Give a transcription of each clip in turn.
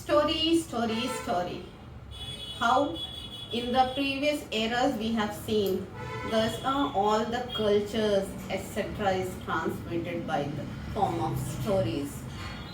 Story, story, story. How in the previous eras we have seen thus all the cultures etc. is transmitted by the form of stories.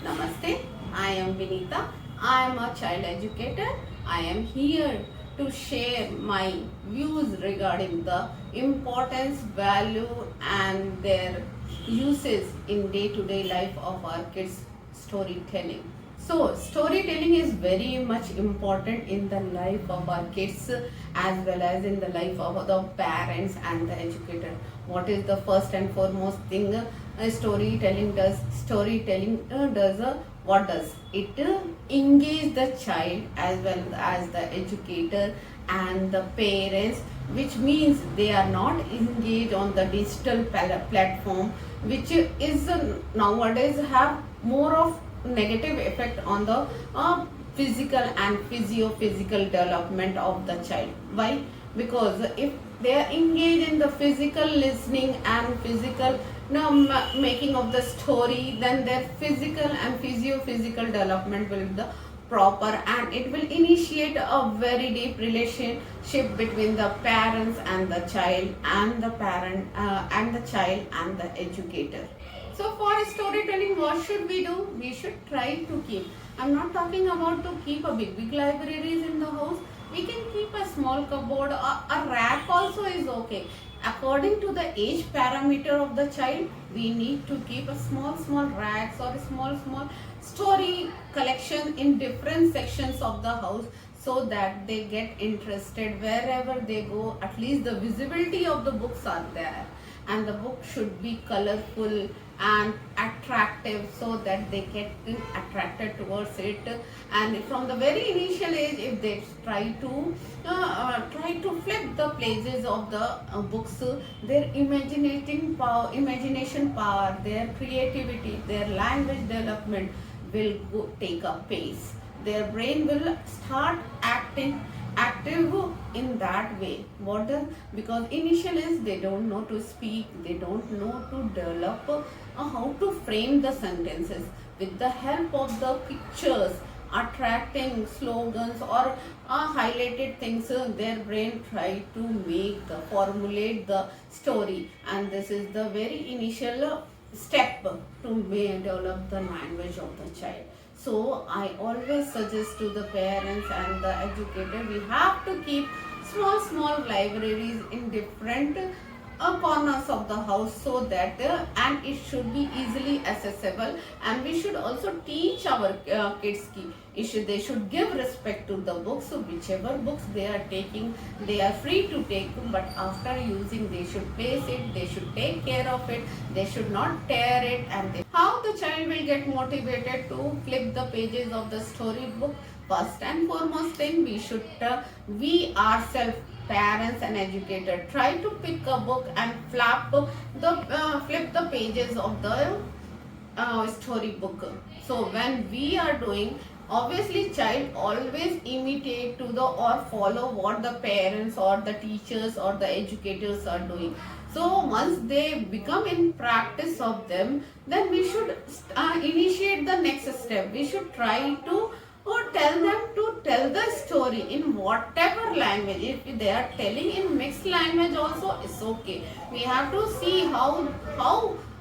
Namaste, I am Vinita. I am a child educator. I am here to share my views regarding the importance, value and their uses in day-to-day life of our kids storytelling. So, storytelling is very much important in the life of our kids as well as in the life of the parents and the educator. What is the first and foremost thing storytelling does? Storytelling does what does it engage the child as well as the educator and the parents, which means they are not engaged on the digital platform, which is nowadays have more of negative effect on the physical and physical development of the child. Why? Because if they are engaged in the physical listening and physical making of the story, then their physical and physical development will be the proper, and it will initiate a very deep relationship between the parents and the child and the parent and the child and the educator. So for storytelling, what should we do? We should try to keep. I'm not talking about to keep a big libraries in the house. We can keep a small cupboard. A rack also is okay. According to the age parameter of the child, we need to keep a small racks or a small story collection in different sections of the house, so that they get interested wherever they go. At least the visibility of the books are there, and the book should be colorful and attractive so that they get attracted towards it. And from the very initial age, if they try to flip the pages of the books, their imagination power, their creativity, their language development will take a pace. Their brain will start active in that way. What the, because initial is they don't know to speak, they don't know to develop how to frame the sentences. With the help of the pictures, attracting slogans or highlighted things, their brain try to formulate the story, and this is the very initial step to develop the language of the child. So I always suggest to the parents and the educator, we have to keep small libraries in different corners of the house, so that and it should be easily accessible. And we should also teach our kids they should give respect to the books. So whichever books they are taking, they are free to take, but after using they should place it, they should take care of it, they should not tear it. And how the child will get motivated to flip the pages of the storybook? First and foremost thing, we ourselves, parents and educator, try to pick a book and flip the pages of the storybook. So when we are doing, obviously child always imitate to the or follow what the parents or the teachers or the educators are doing. So once they become in practice of them, then we should initiate the next step. We should try to or tell them to tell the story in whatever language. If they are telling in mixed language also, it's okay. We have to see how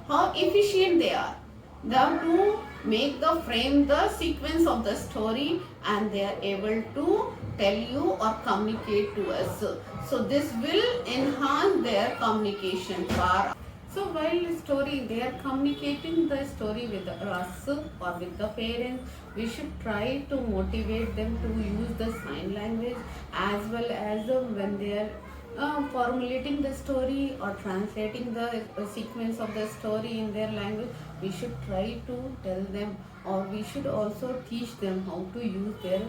efficient they are. They have to make the frame the sequence of the story, and they are able to tell you or communicate to us. So this will enhance their communication power. So while they are communicating the story with us or with the parents, we should try to motivate them to use the sign language, as well as when they are formulating the story or translating the sequence of the story in their language. We should try to tell them, or we should also teach them how to use their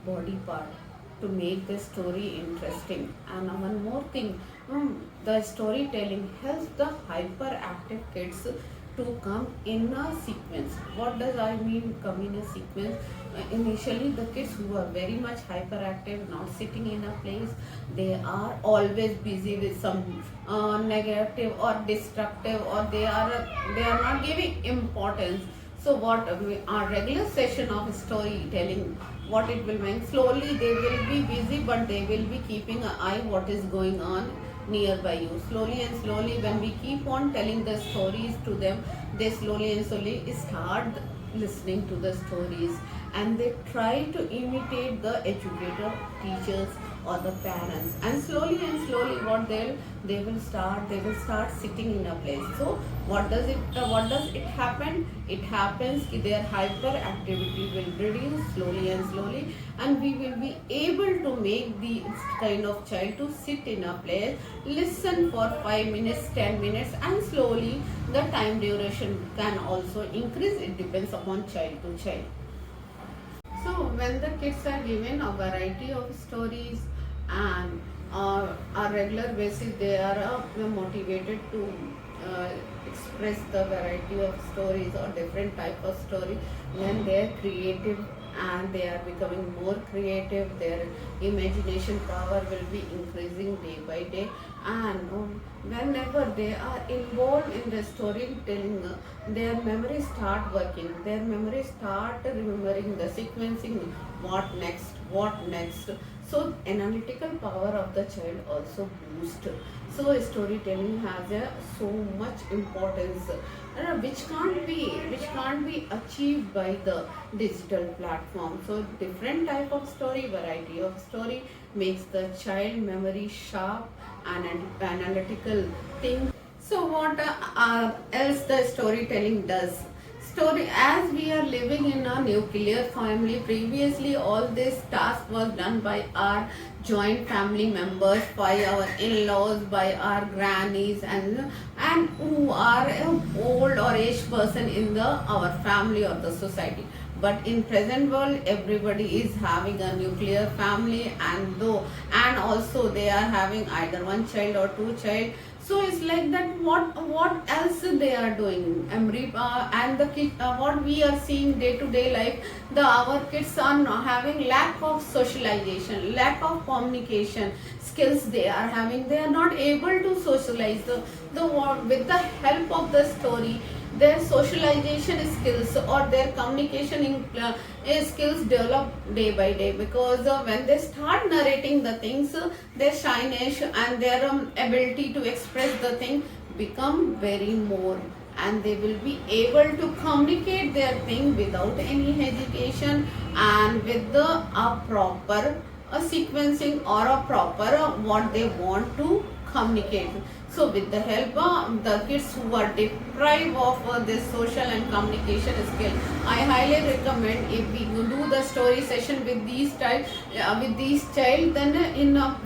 body part to make the story interesting. And one more thing, the storytelling helps the hyperactive kids to come in a sequence. What does I mean come in a sequence? Initially the kids who are very much hyperactive, not sitting in a place, they are always busy with some negative or destructive, or they are not giving importance. So what our regular session of storytelling, what it will mean, slowly they will be busy, but they will be keeping an eye what is going on nearby you. Slowly and slowly, when we keep on telling the stories to them, they slowly and slowly start listening to the stories, and they try to imitate the educator, teachers, or the parents, and slowly what they will start sitting in a place. So what does it happen? It happens ki their hyperactivity will reduce slowly and slowly, and we will be able to make the kind of child to sit in a place, listen for 5 minutes, 10 minutes, and slowly the time duration can also increase. It depends upon child to child. So when the kids are given a variety of stories, and on regular basis they are motivated to express the variety of stories or different type of story, then they are creative and they are becoming more creative. Their imagination power will be increasing day by day, and whenever they are involved in the storytelling, their memory start working, their memory start remembering the sequencing, what next. So analytical power of the child also boost. So storytelling has a so much importance, which can't be achieved by the digital platform. So different type of story, variety of story makes the child memory sharp and analytical thing. So what else the storytelling does? Story, as we are living in a nuclear family, previously all this task was done by our joint family members, by our in-laws, by our grannies, and who are old or aged person in the our family or the society. But in present world, everybody is having a nuclear family, and also they are having either one child or two child. So it's like that. What else they are doing? And the kid, what we are seeing day to day life, our kids are not having lack of socialization, lack of communication skills they are having. They are not able to socialize. With the help of the story, their socialization skills or their communication skills develop day by day, because when they start narrating the things, their shyness and their ability to express the thing become very more, and they will be able to communicate their thing without any hesitation, and with a proper sequencing or a proper what they want to communicate. So with the help of the kids who are deprived of this social and communication skill, I highly recommend if we do the story session with these child, then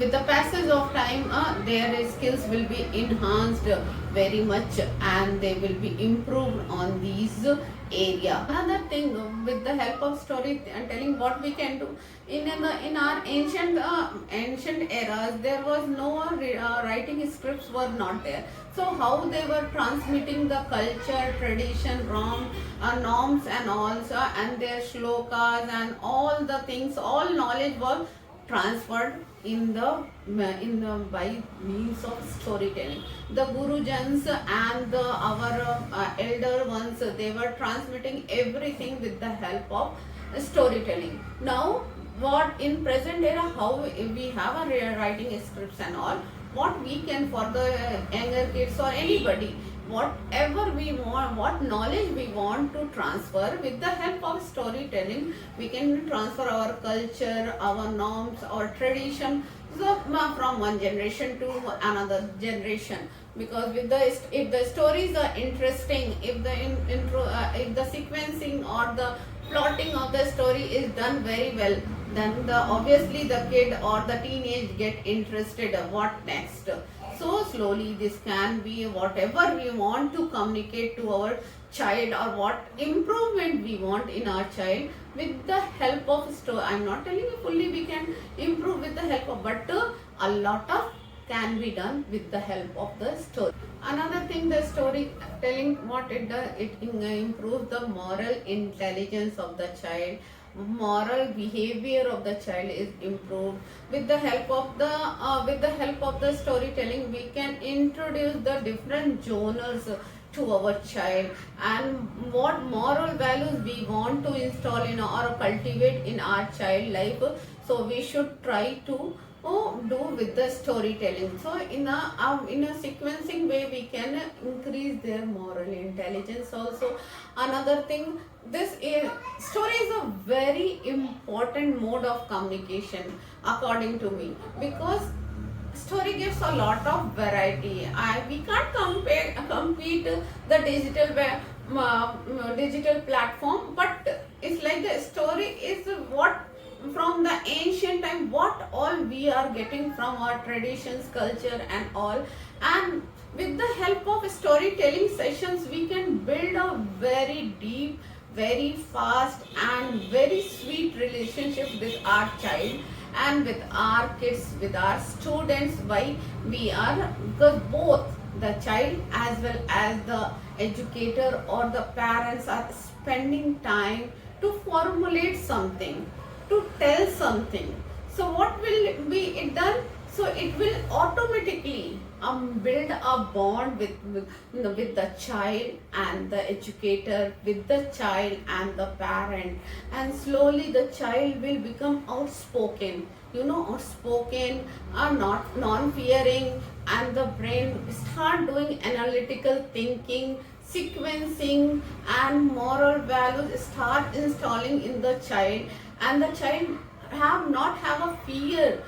with the passage of time, their skills will be enhanced very much, and they will be improved on these area. Another thing, with the help of story and telling, what we can do in our ancient eras, there was no writing scripts were not there. So how they were transmitting the culture, tradition, norms and all, and their shlokas and all the things, all knowledge was transferred in the by means of storytelling. The gurujans and our elder ones, they were transmitting everything with the help of storytelling. Now what in present era, how we have a writing scripts and all, what we can, for the younger kids or anybody, whatever we want, what knowledge we want to transfer, with the help of storytelling we can transfer our culture, our norms, our tradition, so from one generation to another generation. Because with if the stories are interesting, if the if the sequencing or the plotting of the story is done very well, then obviously the kid or the teenage get interested. What next? So slowly this can be whatever we want to communicate to our child, or what improvement we want in our child, with the help of story. I'm not telling you fully we can improve with the help of, but a lot of can be done with the help of the story. Another thing, the storytelling, what it does, it improves the moral intelligence of the child. Moral behavior of the child is improved with the help of the storytelling. We can introduce the different genres to our child, and what moral values we want to install in or cultivate in our child life. So we should try to do with the storytelling. So in a sequencing way we can increase their moral intelligence also. Another thing, this is story is a very important mode of communication according to me, because story gives a lot of variety. We can't compete the digital platform, but it's like the story is what from the ancient time, what all we are getting from our traditions, culture and all. And with the help of storytelling sessions we can build a very deep, very fast and very sweet relationship with our child and with our kids, with our students. Why? We are, because both the child as well as the educator or the parents are spending time to formulate something, to tell something. So what will be it done? So it will automatically build a bond with the child and the educator, with the child and the parent, and slowly the child will become outspoken, outspoken, or not non-fearing, and the brain start doing analytical thinking, sequencing, and moral values start installing in the child, and the child have a fear.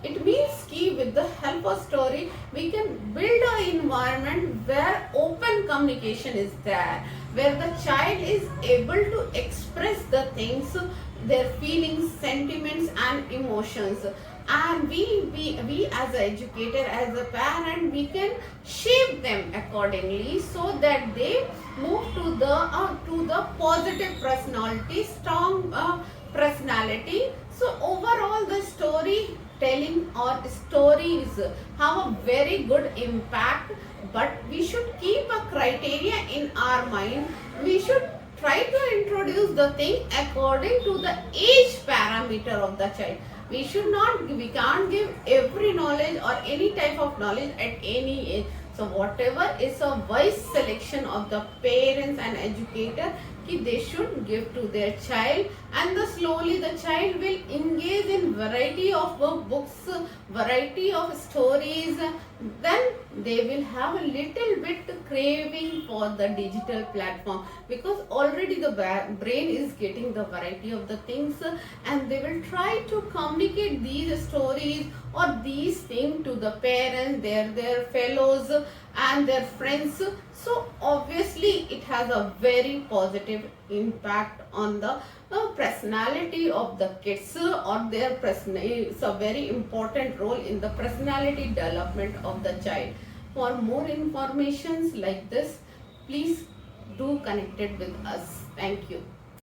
It means key with the help of story we can build an environment where open communication is there, where the child is able to express the things, their feelings, sentiments and emotions. And we as an educator, as a parent, we can shape them accordingly so that they move to the positive personality, strong personality. So overall the storytelling or stories have a very good impact, but we should keep a criteria in our mind. We should try to introduce the thing according to the age parameter of the child. We can't give every knowledge or any type of knowledge at any age. So whatever is a wise selection of the parents and educator, they should give to their child, and slowly the child will engage in variety of books, variety of stories. Then they will have a little bit craving for the digital platform, because already the brain is getting the variety of the things, and they will try to communicate these stories or these things to the parents, their fellows and their friends. So obviously it has a very positive impact on the personality of the kids, or their personality. It's a very important role in the personality development of the child. For more informations like this, please do connect it with us. Thank you.